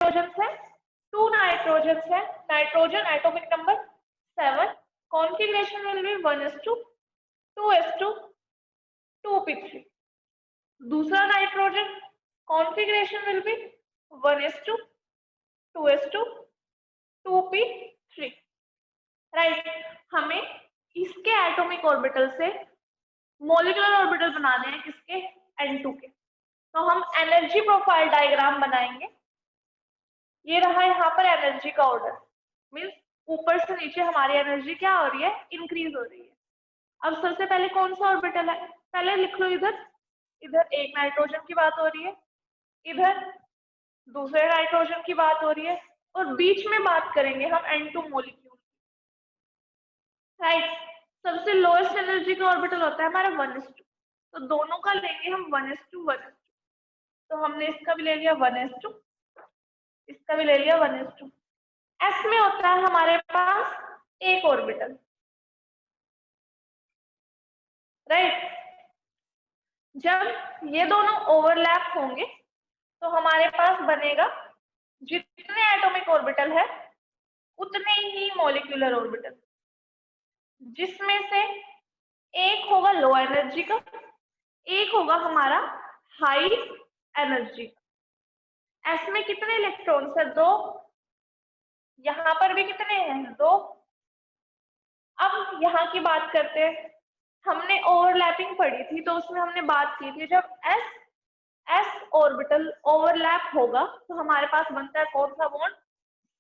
Hydrogen है, 2 nitrogen है, nitrogen atomic number 7, configuration will be 1:2, 2:2, 2p3। दूसरा nitrogen configuration will be 1:2, 2:2, 2p3। Right, हमें इसके एटॉमिक ऑर्बिटल से मॉलिक्यूलर ऑर्बिटल बनाने हैं किसके, N2 के। तो हम एनर्जी प्रोफाइल डायग्राम बनाएंगे। ये रहा यहाँ पर एनर्जी का ऑर्डर, मीन्स ऊपर से नीचे हमारी एनर्जी क्या हो रही है, इंक्रीज हो रही है। अब सबसे पहले कौन सा ऑर्बिटल है, पहले लिख लो इधर, इधर एक नाइट्रोजन की बात हो रही है, इधर दूसरे नाइट्रोजन की बात हो रही है, और बीच में बात करेंगे हम N2 मॉलिक्यूल। राइट, सबसे लोएस्ट एनर्जी का ऑर्बिटल होता है हमारा 1:2, तो दोनों का लेंगे हम 1:2, 1:2। तो हमने इसका भी ले लिया 1:2, इसका भी ले लिया 1:2। एस में होता है हमारे पास एक ऑर्बिटल। राइट, जब ये दोनों ओवरलैप होंगे तो हमारे पास बनेगा जितने एटॉमिक ऑर्बिटल है उतने ही मॉलिक्यूलर ऑर्बिटल, जिसमें से एक होगा लो एनर्जी का, एक होगा हमारा हाई एनर्जी का। एस में कितने इलेक्ट्रॉन्स है, 2, यहाँ पर भी कितने हैं, 2। अब यहाँ की बात करते हैं, हमने ओवरलैपिंग पढ़ी थी तो उसमें हमने बात की थी जब एस ऑर्बिटल ओवरलैप होगा तो हमारे पास बनता है कौन सा बॉन्ड,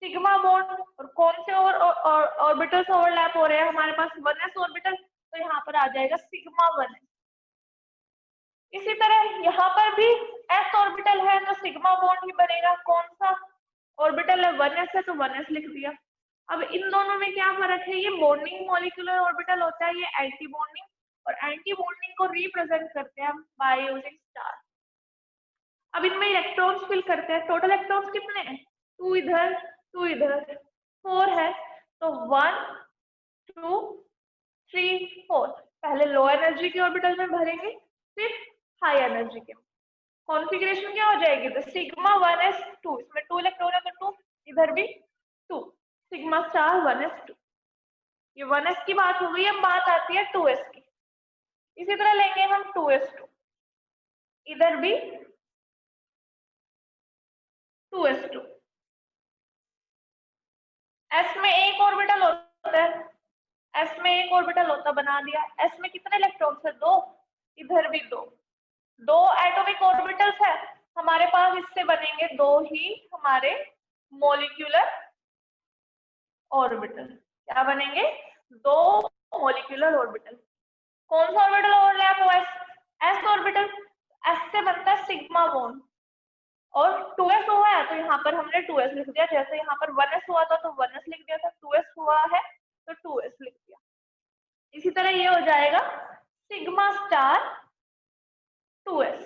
सिग्मा बॉन्ड। और कौन से ऑर्बिटल्स ओवरलैप हो रहे हैं हमारे पास, 1s ऑर्बिटल, तो यहाँ पर आ जाएगा सिग्मा 1s। इसी तरह यहाँ पर भी s ऑर्बिटल है तो सिग्मा बॉन्ड ही बनेगा, कौन सा ऑर्बिटल है, 1s है तो 1s लिख दिया। अब इन दोनों में क्या फर्क है, ये बॉन्डिंग मॉलिक्यूलर ऑर्बिटल होता है, ये एंटी बॉन्डिंग, और एंटी बॉन्डिंग को रिप्रेजेंट करते हैं हम बाय यूजिंग स्टार। अब इनमें इलेक्ट्रॉन्स फिल करते हैं, टोटल इलेक्ट्रॉन्स कितने हैं, 2 इधर 2 इधर, 4 है, तो 1 2 3 4। पहले लो एनर्जी के ऑर्बिटल में भरेंगे, फिर हाई एनर्जी के। कॉन्फ़िगरेशन क्या हो जाएगी, तो सिग्मा 1s2, इसमें 2 इलेक्ट्रॉन है तो 2, इधर भी 2, सिग्मा स्टार 1s2। ये 1s की बात हो गई। अब बात आती है 2s की। इसी तरह लेंगे हम 2s2, इधर भी 2s2। s में एक ऑर्बिटल होता है, s में एक ऑर्बिटल होता, बना दिया। s में कितने इलेक्ट्रॉन्स है, 2, इधर भी 2, 2 एटॉमिक ऑर्बिटल्स है हमारे पास, इससे बनेंगे 2 ही हमारे मॉलिक्यूलर ऑर्बिटल। क्या बनेंगे, 2 मॉलिक्यूलर ऑर्बिटल। कौन सा ऑर्बिटल ओवरलैप हुआ है, एस ऑर्बिटल, एस से बनता है सिग्मा बॉन्ड, और 2s हुआ है तो यहाँ पर हमने 2s लिख दिया, जैसे यहाँ पर 1s हुआ था तो 1s लिख दिया था, 2s हुआ है तो 2s लिख दिया। इसी तरह ये हो जाएगा sigma star 2s।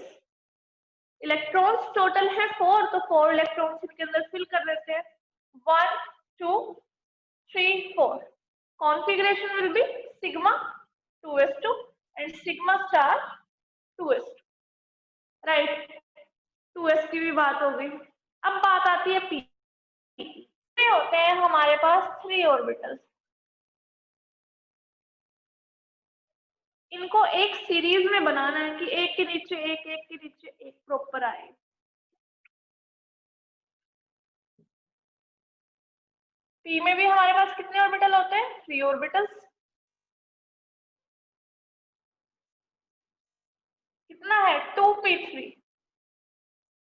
Electrons total है 4, तो 4 इलेक्ट्रॉन्स इसके अंदर फिल कर देते हैं, 1 2 3 4। Configuration will be sigma 2s2 and sigma star 2s2। Right, 2s की भी बात हो गई। अब बात आती है p में होते हैं हमारे पास 3 ऑर्बिटल्स। इनको एक सीरीज में बनाना है कि एक के नीचे एक, एक के नीचे एक प्रॉपर आए। p में भी हमारे पास कितने ऑर्बिटल होते हैं, 3 ऑर्बिटल्स। कितना है, 2p3,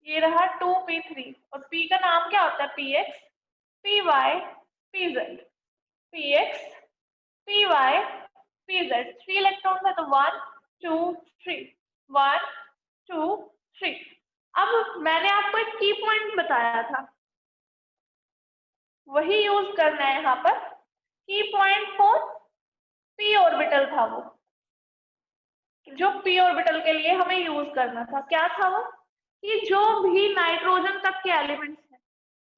ये रहा 2p3, और p का नाम क्या होता है, px py pz, px py pz। 3 electron है तो 1 2 3, 1 2 3। अब मैंने आपको एक की पॉइंट बताया था, वही यूज करना है यहाँ पर। की पॉइंट फॉर p ऑर्बिटल था वो, जो p ऑर्बिटल के लिए हमें यूज करना था। क्या था वो, कि जो भी नाइट्रोजन तक के एलिमेंट्स हैं,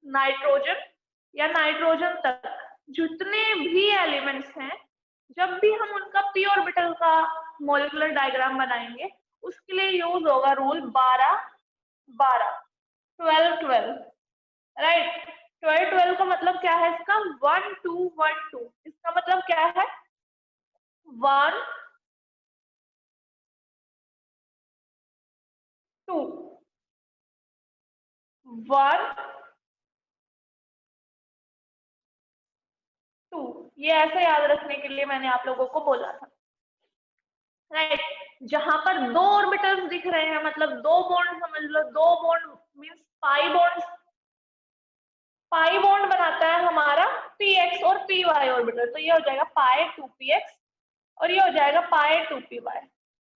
नाइट्रोजन या नाइट्रोजन तक जितने भी एलिमेंट्स हैं, जब भी हम उनका p ऑर्बिटल का मॉलिक्यूलर डायग्राम बनाएंगे उसके लिए यूज होगा रूल 12 12 12 12। राइट। 12 12 का मतलब क्या है इसका? 1 2 1 2। इसका मतलब क्या है? 1 2 1 2। ये ऐसे याद रखने के लिए मैंने आप लोगों को बोला था, राइट। जहां पर दो ऑर्बिटल्स दिख रहे हैं, मतलब दो बॉन्ड समझ लो, दो bond means pi bond. Pi bond बनाता है हमारा px और py ऑर्बिटल, तो ये हो जाएगा पाई 2px और ये हो जाएगा पाई 2py।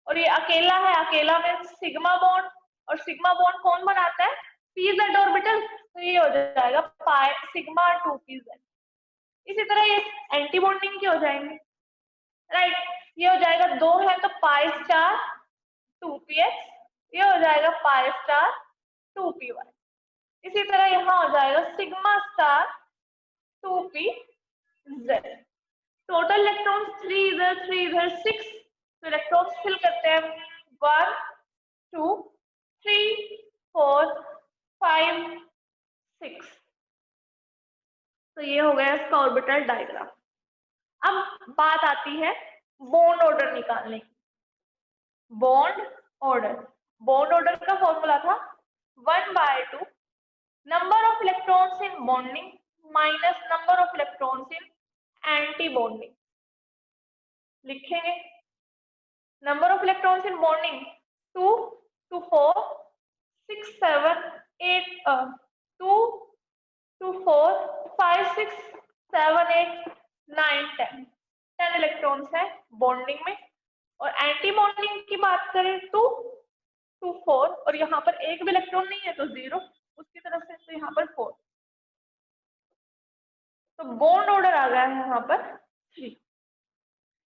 और ये अकेला है, अकेला में सिग्मा बॉन्ड, और सिग्मा बॉन्ड कौन बनाता है? pz ऑर्बिटल, तो ये हो जाएगा पाई सिग्मा 2pz। इसी तरह ये एंटी बॉन्डिंग की हो जाएंगे, राइट। ये हो जाएगा दो है तो पाई स्टार 2px, ये हो जाएगा पाई स्टार 2py। इसी तरह यहाँ हो जाएगा sigma star 2pz। Total electrons 3 इधर 3 इधर 6, तो इलेक्ट्रॉन्स फिल करते हैं 1 2 3 4 5 6। तो ये हो गया इसका ऑर्बिटल डायग्राम। अब बात आती है बॉन्ड ऑर्डर निकालने की। बॉन्ड ऑर्डर, बॉन्ड ऑर्डर का फॉर्मूला था 1/2 number of electrons in bonding minus number of electrons in anti bonding. लिखेंगे number of electrons in bonding 2 2 4 6 7 8 2 2 4 5 6 7 8 9 10 electrons है बॉन्डिंग में। और एंटी बॉन्डिंग की बात करें 2 2 4, और यहाँ पर एक भी इलेक्ट्रॉन नहीं है तो 0 उसकी तरफ से, तो यहाँ पर 4। तो बॉन्ड ऑर्डर आ गया है यहाँ पर 3।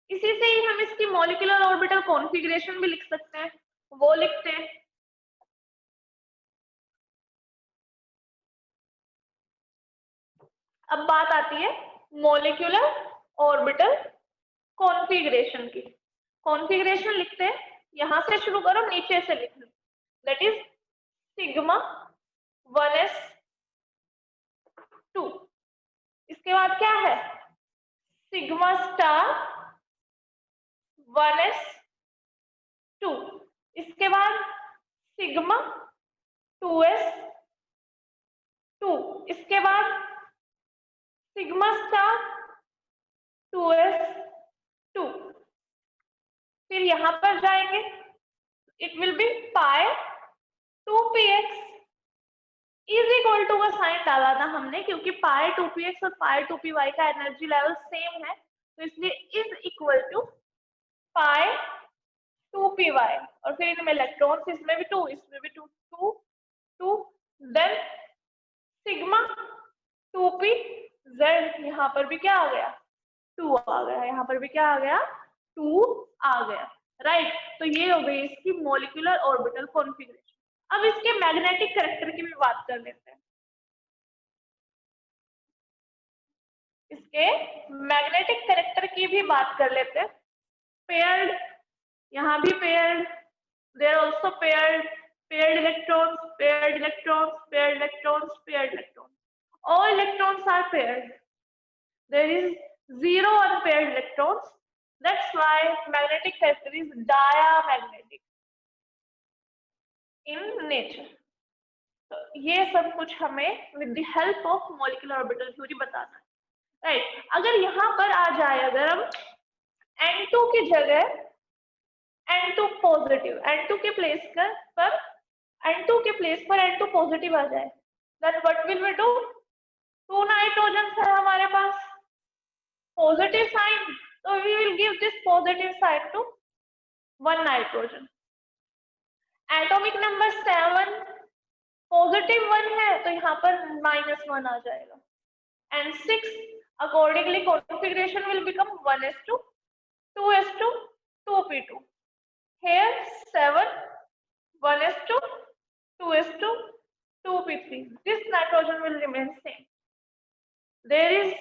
इसी से ही हम इसकी मॉलिक्यूलर ऑर्बिटल कॉन्फ़िगरेशन भी लिख सकते हैं, वो लिखते हैं। अब बात आती है मॉलिक्यूलर ऑर्बिटल कॉन्फ़िगरेशन की। कॉन्फ़िगरेशन लिखते हैं, यहां से शुरू करो नीचे से लिख लो, दैट इज सिग्मा 1s2। इसके बाद क्या है? Sigma star 1s2। इसके बाद सिग्मा 2s2। इसके बाद सिग्मा स्टार 2s2। फिर यहां पर जाएंगे, it will be pi 2px is equal to का साइन डाला था हमने, क्योंकि पाई 2px और पाई 2py का एनर्जी लेवल सेम है, तो इसलिए is equal to pi 2py। और फिर इनमें इलेक्ट्रॉन्स, इसमें भी 2 इसमें भी 2 2 2, देन सिग्मा 2pz। यहाँ पर भी क्या आ गया? 2 आ गया। यहाँ पर भी क्या आ गया? 2 आ गया, राइट। तो ये हो गई इसकी मॉलिक्यूलर ऑर्बिटल कॉन्फ़िगरेशन। अब इसके मैग्नेटिक कैरेक्टर की भी बात कर लेते हैं। इसके मैग्नेटिक कैरेक्टर की भी बात कर लेते हैं। पेयर्ड, यहाँ भी paired, there also paired, paired electrons, paired electrons, paired electrons, paired electrons. All electrons are paired. There is 0 unpaired electrons. That's why magnetic character is diamagnetic in nature. तो ये सब कुछ हमें with the help of molecular orbital theory बताना है, right. अगर यहाँ पर आ जाए, अगर हम N2 की जगह N2 पॉजिटिव, N2 के प्लेस पर N2 के प्लेस पर N2 पॉजिटिव आ जाए, then what will we do? 2 nitrogen है हमारे पास, पॉजिटिव साइन, तो we will give this positive sign to 1 nitrogen. Atomic number 7 positive 1 है, तो यहाँ पर -1 आ जाएगा। And 6 accordingly configuration will become 1s2 2s2 2p2। Here 7 1s2 2s2 2p3, this nitrogen will remain same. There is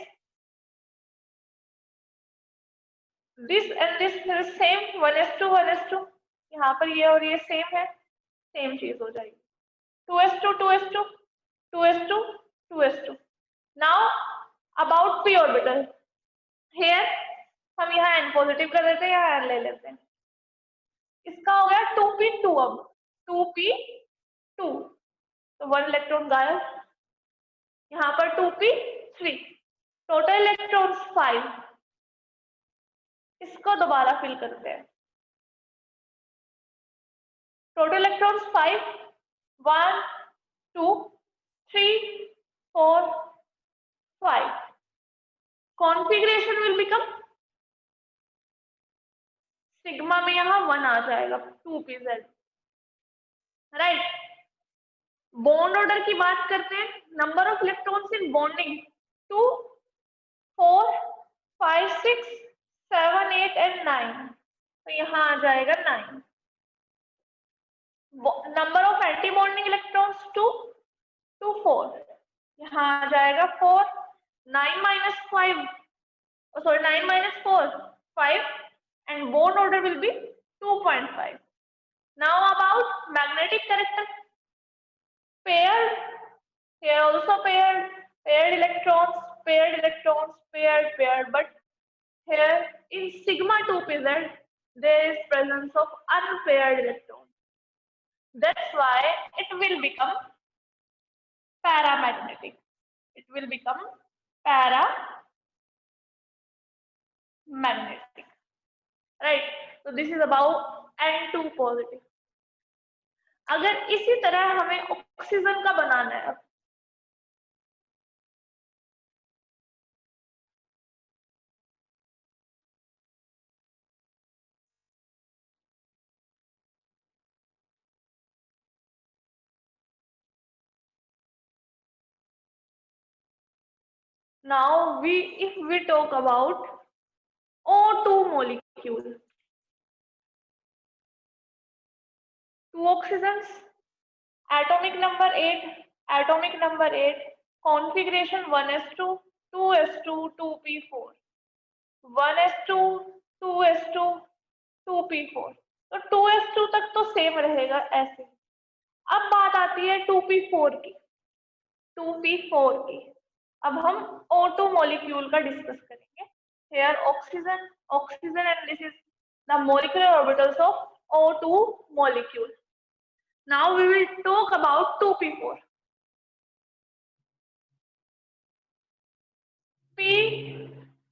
this and this is same 1s2 1s2, यहाँ पर ये और ये सेम है, सेम चीज हो जाएगी। 2s2 2s2 2s2 of P orbital. Hair हम यहाँ n पॉजिटिव कर देते हैं, यहाँ n ले लेते हैं। इसका हो गया 2p2, अब 2p2 तो 1 इलेक्ट्रॉन गायब। यहाँ पर 2p3, टोटल इलेक्ट्रॉन्स 5। इसको दोबारा फिल करते हैं। Total electrons 5, 1 2 3 4 5। Configuration will become, sigma में यहाँ 1 आ जाएगा, 2pz, राइट। बॉन्ड ऑर्डर की बात करते हैं। Number of electrons in bonding 2 4 5 6 7 8 and 9, तो यहाँ आ जाएगा 9। Number of anti bonding electrons 2 2 4, यहाँ आ जाएगा 4। 9 minus 5, sorry 9 minus 4 5, and bond order will be 2.5. Now about magnetic character. Paired, here also paired, paired electrons, paired electrons, paired, but here in sigma 2pz there is presence of unpaired electrons. That's why it will become paramagnetic. It will become paramagnetic, right? So this is about N2 positive. अगर इसी तरह हमें oxygen का बनाना है, now if we talk about O2 molecule, 2 oxygens, atomic number 8, configuration 1s2, 2s2, 2p4, 1s2, 2s2, 2p4, तो 2s2 तक तो same रहेगा ऐसे। अब बात आती है 2p4 की। अब हम O2 molecule का डिस्कस करेंगे। Here oxygen and this is the molecular orbitals of O2 molecule. Now we will talk about 2p4. P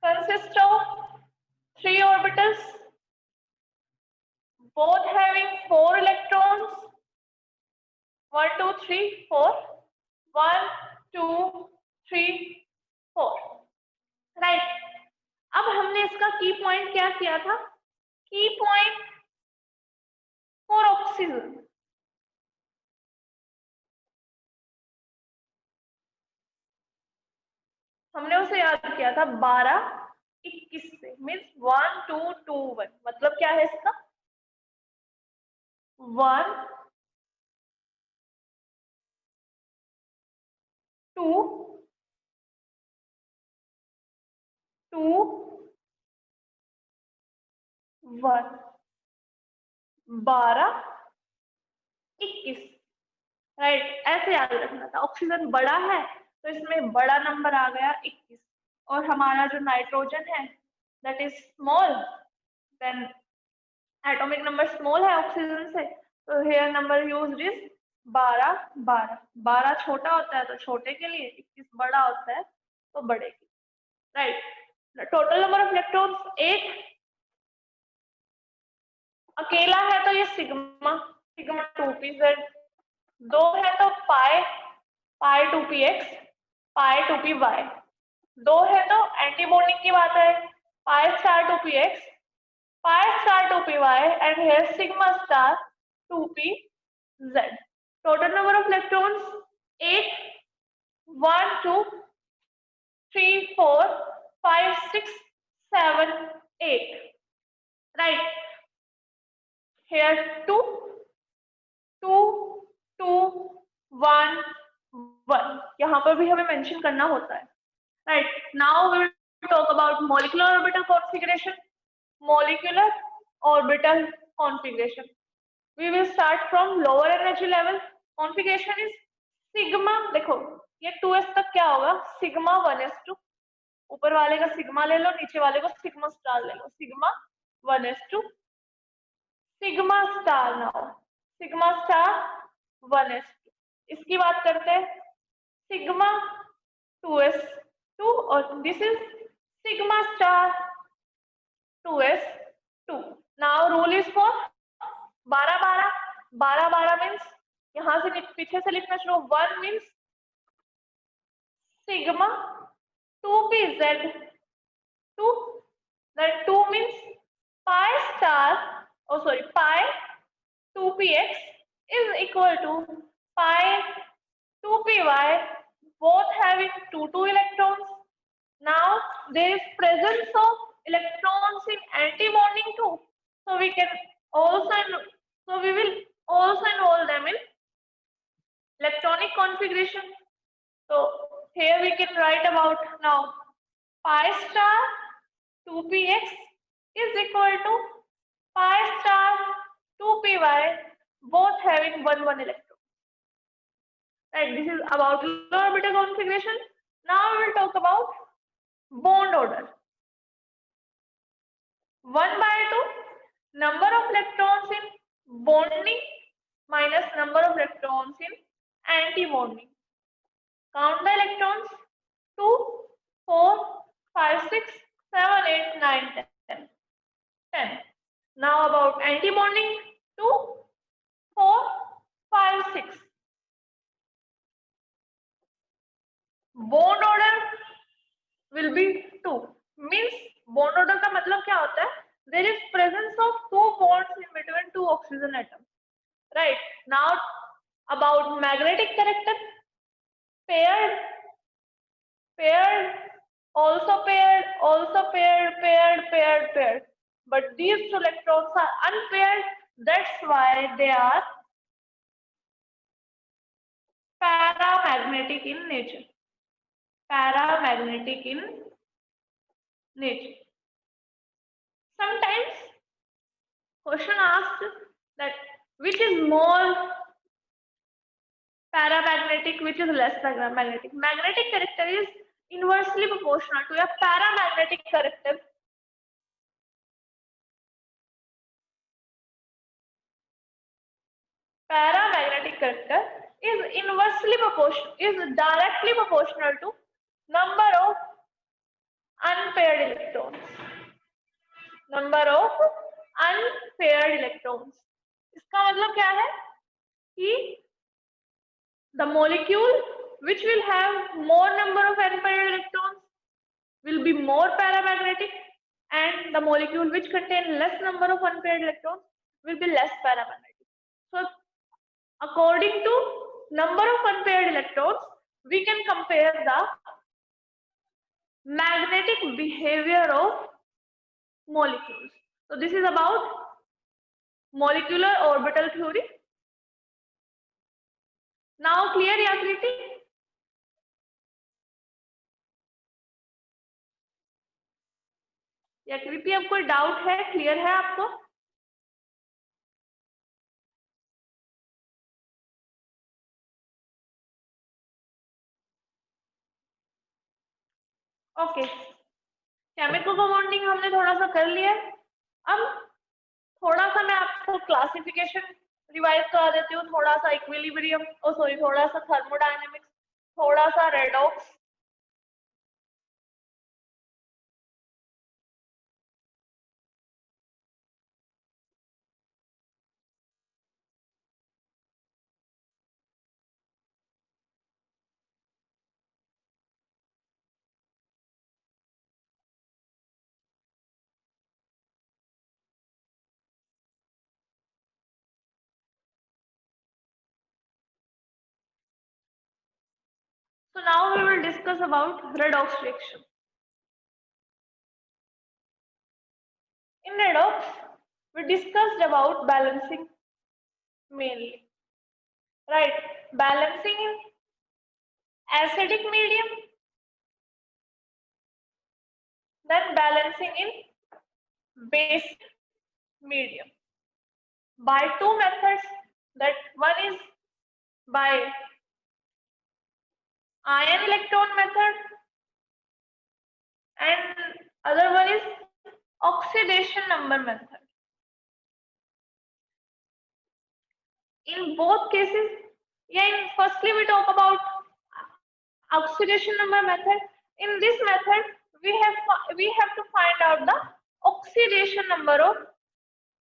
consists of 3 orbitals, both having 4 electrons. 1 2 3 4, 1 2 3 4, right. अब हमने इसका की पॉइंट क्या किया था? की पॉइंट फॉर ऑक्सीजन, हमने उसे याद किया था 12 21 से, मीन्स 1 2 2 1। मतलब क्या है इसका? 1 2 2 1, 12 21, राइट। ऐसे याद रखना था। ऑक्सीजन बड़ा है तो इसमें बड़ा नंबर आ गया 21, और हमारा जो नाइट्रोजन है that is small, then atomic number small है ऑक्सीजन से, तो हेयर नंबर यूज्ड इज 12 12। 12 छोटा होता है तो छोटे के लिए, 21 बड़ा होता है तो बड़े के लिए, right. Total number of electrons 8। अकेला है तो ये सिग्मा 2pz, 2 है तो पाई 2px, पाई 2py, 2 है तो एंटी बॉन्डिंग की बात है, pi star 2px, pi star 2py, and here sigma star 2pz। Total number of electrons 8, 1 2 3 4 5 6 7 8, right. Here 2 2 2 1 1, यहाँ पर भी हमें मेंशन करना होता है, right. Now we will talk about molecular orbital configuration. Molecular orbital configuration, we will start from lower energy level. Configuration is sigma, देखो ये 2s तक क्या होगा? सिग्मा 1s2, ऊपर वाले का सिग्मा ले लो, नीचे वाले को सिग्मा स्टार ले लो, sigma 1:2 sigma star. Now sigma star 1:2। इसकी बात करते हैं, सिग्मा 2:2 और this is sigma star 2:2। Now rule is for 12-12, 12-12 means यहाँ से पीछे से लिखना शुरू, 1 means sigma 2pz 2, then 2 means pi star, oh sorry, pi 2px is equal to pi 2py, both having 2 electrons. Now there is presence of electrons in anti-bonding too, so we can also, so we will also involve them in electronic configuration. So here we can write about now pi star 2px is equal to pi star 2py, both having 1 electron. Right, this is about low orbital configuration. Now we will talk about bond order. 1/2 number of electrons in bonding minus number of electrons in anti-bonding. Count the electrons: 2, 4, 5, 6, 7, 8, 9, 10. 10. Now about anti-bonding: 2, 4, 5, 6. Bond order will be 2. Means bond order का मतलब क्या होता है? There is presence of 2 bonds in between 2 oxygen atoms. Right. Now about magnetic character: paired, paired, also paired, also paired, paired, paired, paired. But these two electrons are unpaired. That's why they are paramagnetic in nature. Paramagnetic in nature. Sometimes question asked that which is more paramagnetic, which is less magnetic. Magnetic character is inversely proportional to a paramagnetic character. Paramagnetic character is inversely proportional, is directly proportional to number of unpaired electrons. Number of unpaired electrons. इसका मतलब क्या है कि the molecule which will have more number of unpaired electrons will be more paramagnetic, and the molecule which contain less number of unpaired electrons will be less paramagnetic. So according to number of unpaired electrons, we can compare the magnetic behavior of molecules. So this is about molecular orbital theory. Now clear Yakriti? याकृति अब कोई doubt है? Clear है आपको? Okay, chemical bonding हमने थोड़ा सा कर लिया। अब थोड़ा सा मैं आपको क्लासिफिकेशन रिवाइज करा देती हूँ, थोड़ा सा इक्विलिब्रियम, ओ सॉरी, थोड़ा सा थर्मोडायनेमिक्स, थोड़ा सा redox. So now we will discuss about redox reaction. In redox, we discussed about balancing mainly, right? Balancing in acidic medium, then balancing in basic medium by two methods. That one is by ion electron method oxidation number method. In both cases, firstly we talk about oxidation number method. In this method, we have to find out the oxidation number of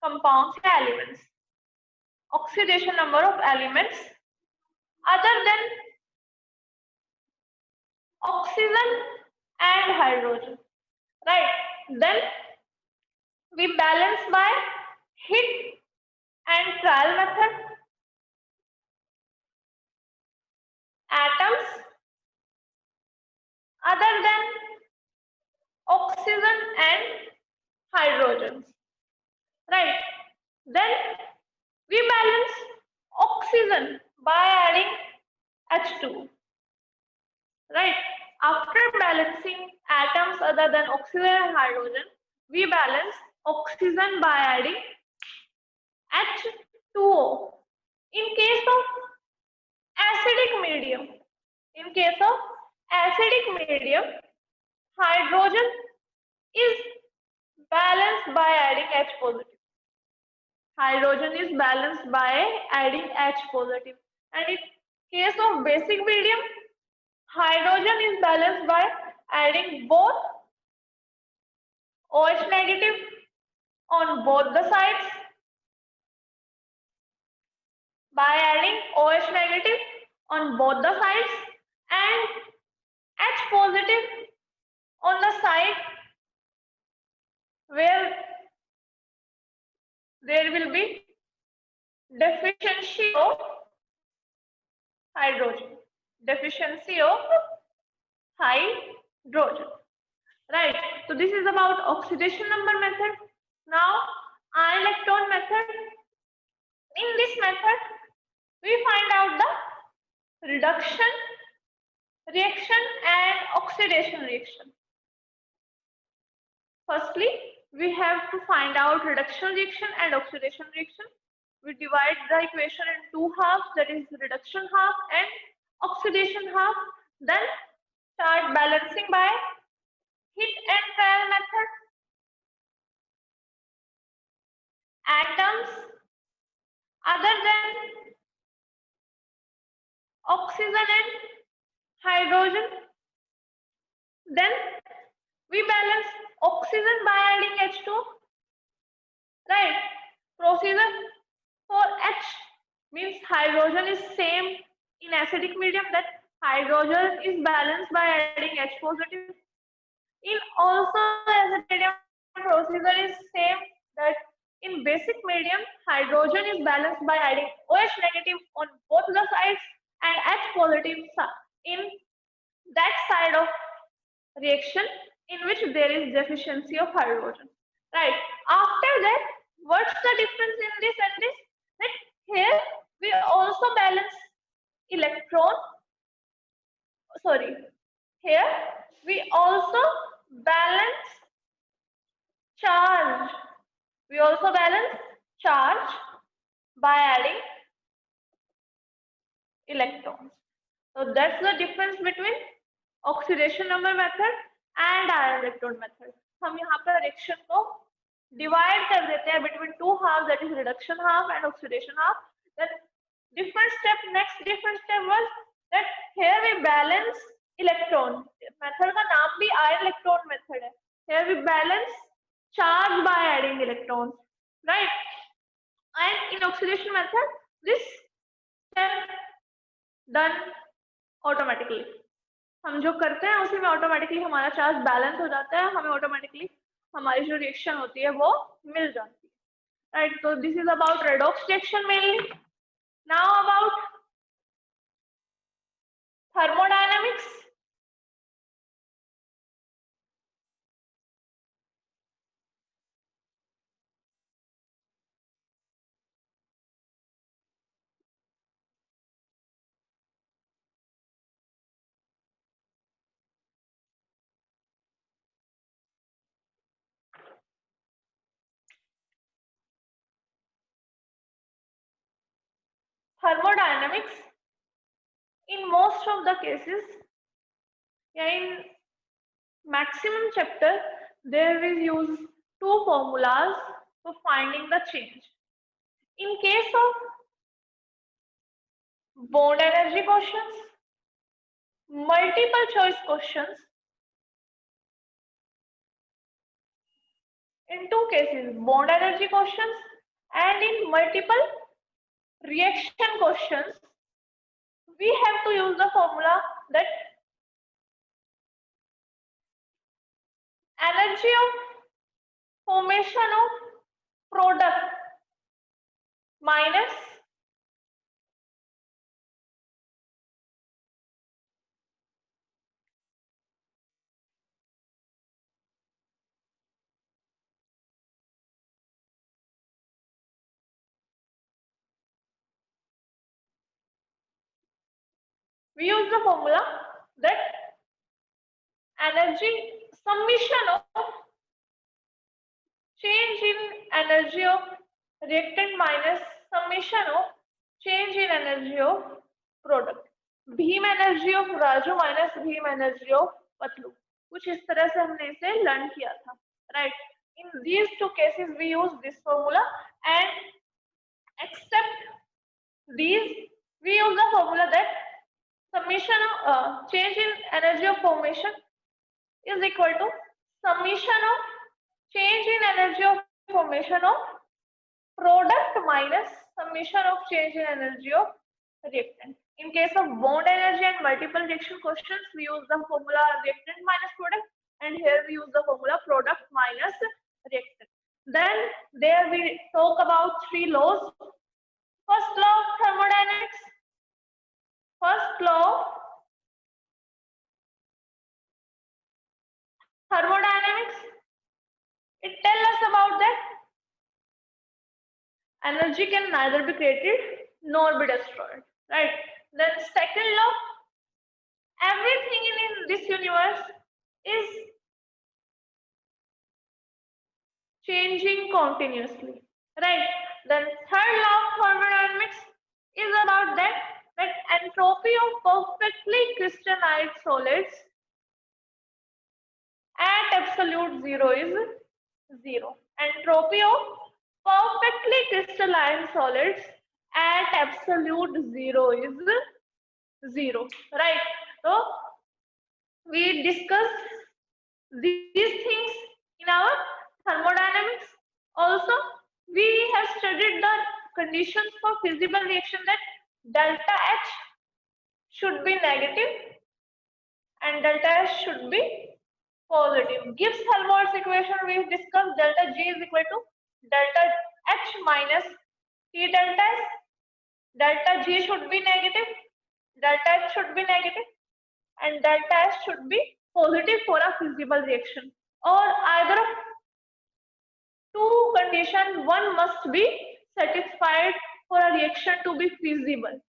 compounds, elements. Oxidation number of elements other than oxygen and hydrogen, right? Then we balance by hit and trial method. Atoms other than oxygen and hydrogen, right? Then we balance oxygen by adding H2, right? After balancing atoms other than oxygen and hydrogen, we balance oxygen by adding H2O. In case of acidic medium, hydrogen is balanced by adding H positive. Hydrogen is balanced by adding H positive. And in case of basic medium, hydrogen is balanced by adding both OH negative on both the sides, and H positive on the side where there will be deficiency of hydrogen. Right. So this is about oxidation number method. Now, ion electron method. In this method, we find out the reduction reaction and oxidation reaction. Firstly, we have to find out reduction reaction and oxidation reaction. We divide the equation in two halves, that is reduction half and oxidation half. Then start balancing by hit and trial method. Atoms other than oxygen and hydrogen. Then we balance oxygen by adding H2. Right? Procedure for H means hydrogen is same in acidic medium, that hydrogen is balanced by adding H positive. In also acidic medium, procedure is same, that in basic medium, hydrogen is balanced by adding OH negative on both the sides and H positive in that side of reaction in which there is deficiency of hydrogen. Right. After that, what's the difference in this and this? That here we also balance electron. Sorry. Here we also balance charge. By adding electrons. So that's the difference between oxidation number method and ion electron method. हम यहाँ पर reaction को divide कर देते हैं between two halves, that is reduction half and oxidation half. Then next different step was that here we balance electron. Method का नाम भी ion electron method है. Here we balance charge by adding electrons, right? And in oxidation method, this step done automatically. हम जो करते हैं उसी में ऑटोमेटिकली हमारा चार्ज बैलेंस हो जाता है, हमें ऑटोमेटिकली हमारी जो रिएक्शन होती है वो मिल जाती है, राइट? तो this is about redox reaction mainly. Now about thermodynamics. Thermodynamics, in most of the cases, in maximum chapter, there is used two formulas for finding the change. In case of bond energy questions, multiple choice questions, in two cases, bond energy questions and in multiple reaction questions, we have to use the formula that energy of formation of product minus we use the formula that energy summation of change in energy of reactant minus summation of change in energy of product. Bheem energy of Raju minus Bheem energy of Patlu, कुछ इस तरह से हमने इसे learn किया था, right. In these two cases we use this formula and except these we use the formula that summation of change in energy of formation is equal to summation of change in energy of formation of product minus summation of change in energy of reactant. In case of bond energy and multiple reaction questions, we use the formula reactant minus product, and here we use the formula product minus reactant. Then there we talk about three laws. First law of thermodynamics. First law thermodynamics. It tells us about that energy can neither be created nor be destroyed. Right. Then second law. Everything in this universe is changing continuously. Right. Then third law of thermodynamics is about that entropy of perfectly crystallized solids at absolute zero is zero. Entropy of perfectly crystalline solids at absolute zero is zero. Right. So we discussed these things in our thermodynamics. Also, we have studied the conditions for feasible reaction that delta H should be negative and delta S should be positive. Gibbs-Helmholtz equation we discussed delta G is equal to delta H minus T delta S. Delta G should be negative, delta H should be negative, and delta S should be positive for a feasible reaction. Or either of two conditions, one must be satisfied for a reaction to be feasible,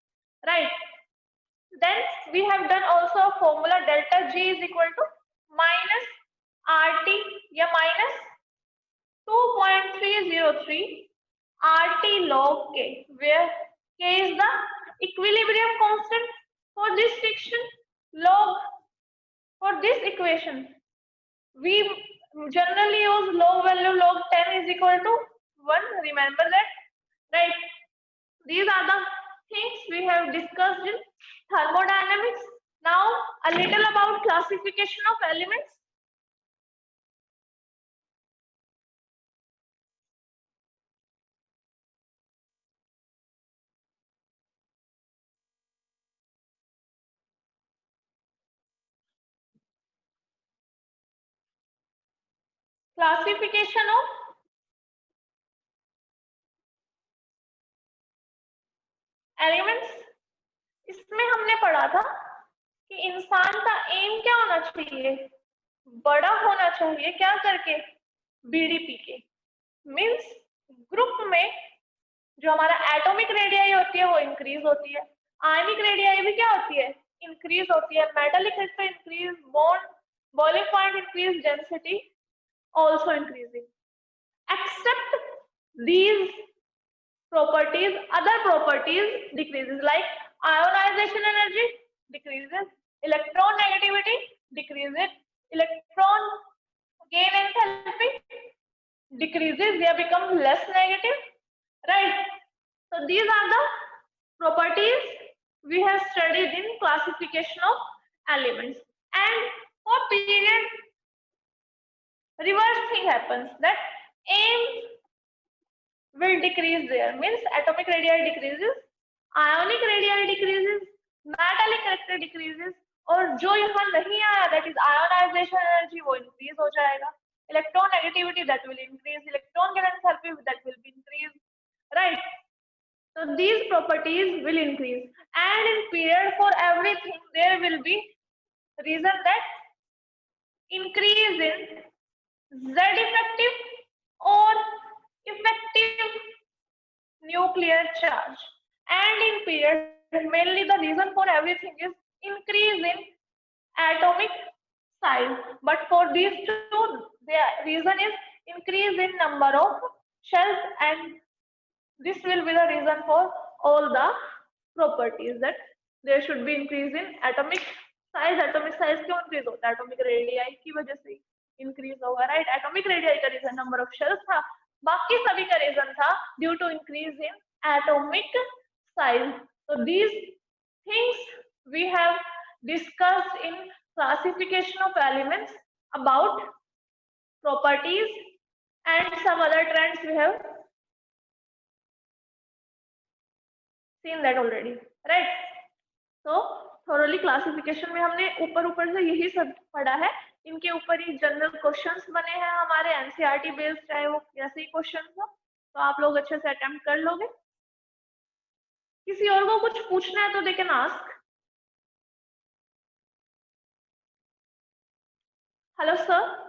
right? Then we have done also a formula delta G is equal to minus RT, yeah, minus 2.303 RT log K, where K is the equilibrium constant for this reaction. Log for this equation, we generally use log value log 10 is equal to 1. Remember that, right? These are the things we have discussed in thermodynamics. Now a little about classification of elements. Classification of elements. इसमें हमने पढ़ा था कि इंसान का M क्या होना चाहिए, बड़ा होना चाहिए, क्या करके, बीडीपी के. मींस ग्रुप में जो हमारा एटॉमिक रेडियाई होती है वो इंक्रीज होती है, आयनिक रेडियाई भी क्या होती है, इंक्रीज होती है, metallic radii increase, bond boiling point increase, density also increasing. Except these properties, other properties decreases, like ionization energy decreases, electron negativity decreases, electron gain enthalpy decreases, they become less negative, right? So these are the properties we have studied in classification of elements. And for period, reverse thing happens, that aim will decrease there, means atomic radii decreases, ionic radii decreases, metallic character decreases, और जो यहाँ नहीं आया, that is ionization energy, वो increase हो जाएगा, electron negativity that will increase, electron guidance enthalpy that will be increased, right? So these properties will increase, and in period for everything there will be reason that increase in Z effective or effective nuclear charge, and in period mainly the reason for everything is increase in atomic size, but for these two the reason is increase in number of shells, and this will be the reason for all the properties, that there should be increase in atomic size. atomic size क्यों increase होता है? atomic radii की वजह से increase होगा, right? atomic radii का reason number of shells था, बाकी सभी का reason था due to increase in atomic size. So these things we have discussed in classification of elements about properties, and some other trends we have seen that already, right? So thoroughly classification में हमने ऊपर से यही सब पढ़ा है, इनके ऊपर ही जनरल क्वेश्चंस बने हैं हमारे एनसीईआरटी बेस्ड, चाहे वो कैसे ही क्वेश्चंस हो, तो आप लोग अच्छे से अटेम्प्ट कर लोगे। किसी और को कुछ पूछना है तो they can ask. Hello sir.